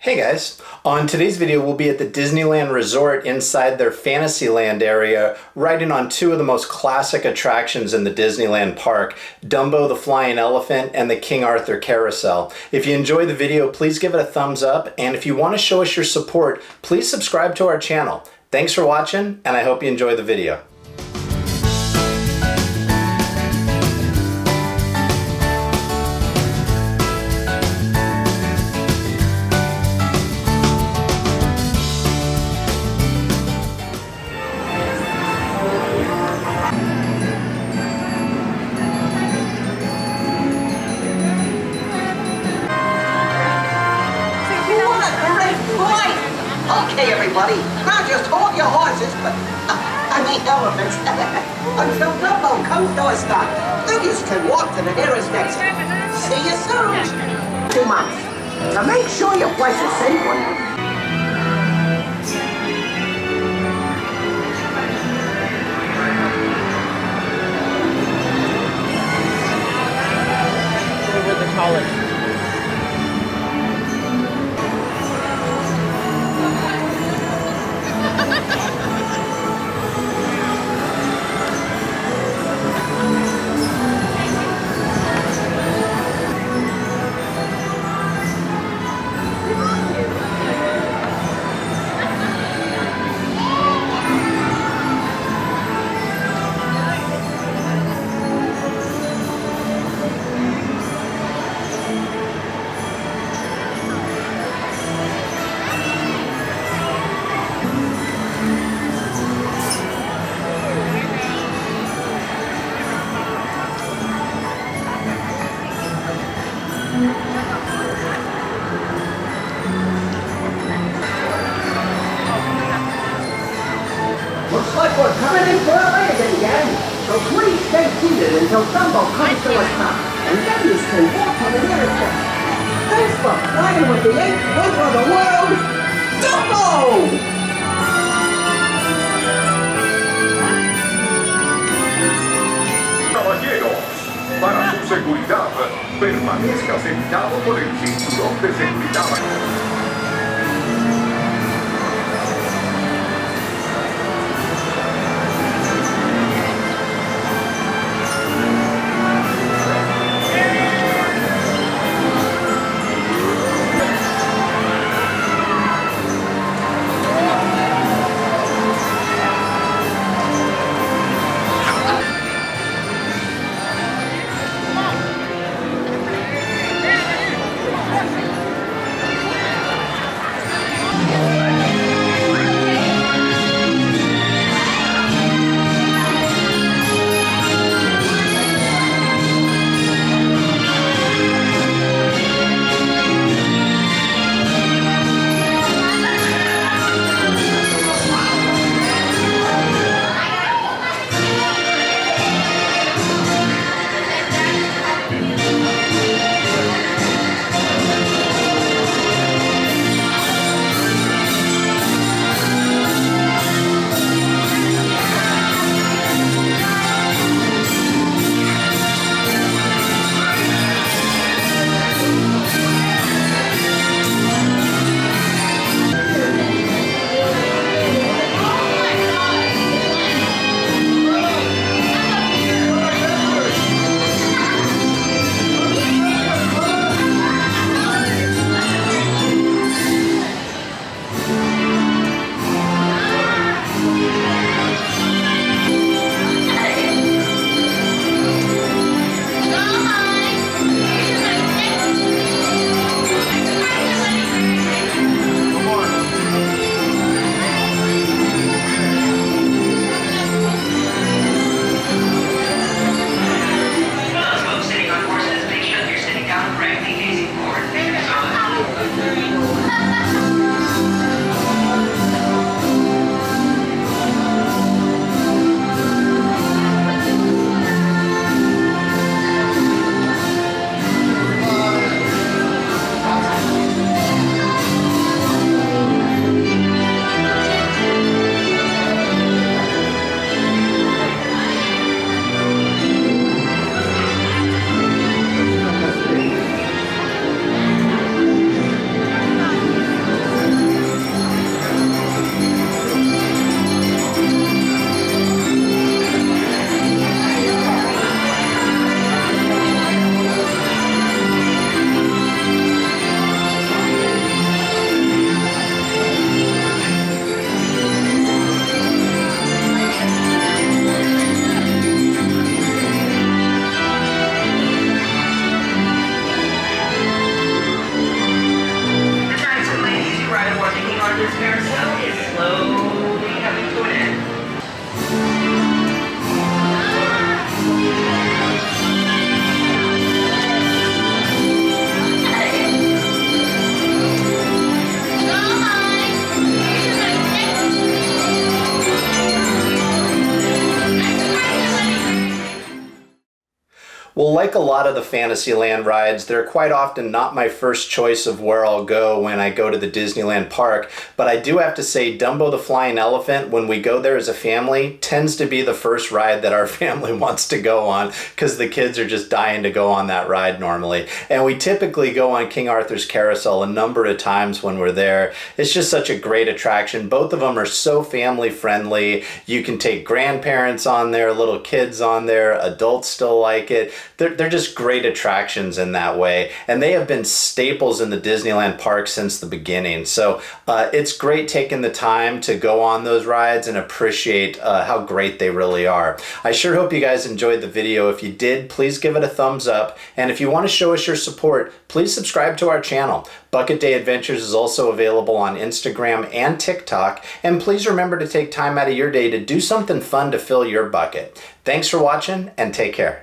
Hey guys, on today's video we'll be at the Disneyland Resort inside their Fantasyland area, riding on two of the most classic attractions in the Disneyland park, Dumbo the Flying Elephant and the King Arthur Carousel. If you enjoyed the video, please give it a thumbs up, and if you want to show us your support, please subscribe to our channel. Thanks for watching, and I hope you enjoy the video. Okay, everybody, now just hold your horses, but, I mean elephants, until Dumbo comes to a stop. Then you can walk to the nearest exit. See you soon. 2 months. To make sure your flight's a safe one. Over the college. Looks like we're coming in for a landing again. So please stay seated until Dumbo comes to a stop. And then you can walk to the nearest exit. Thanks for flying with the 8th wonder of the world, Dumbo! Caballeros, para su seguridad, permanezca sentado con el cinturón de seguridad. Well, like a lot of the Fantasyland rides, they're quite often not my first choice of where I'll go when I go to the Disneyland park, but I do have to say Dumbo the Flying Elephant, when we go there as a family, tends to be the first ride that our family wants to go on because the kids are just dying to go on that ride normally. And we typically go on King Arthur's Carousel a number of times when we're there. It's just such a great attraction. Both of them are so family friendly. You can take grandparents on there, little kids on there, adults still like it. They're just great attractions in that way, and they have been staples in the Disneyland park since the beginning. So it's great taking the time to go on those rides and appreciate how great they really are. I sure hope you guys enjoyed the video. If you did, please give it a thumbs up, and if you want to show us your support, please subscribe to our channel. Bucket Day Adventures is also available on Instagram and TikTok, and please remember to take time out of your day to do something fun to fill your bucket. Thanks for watching, and take care.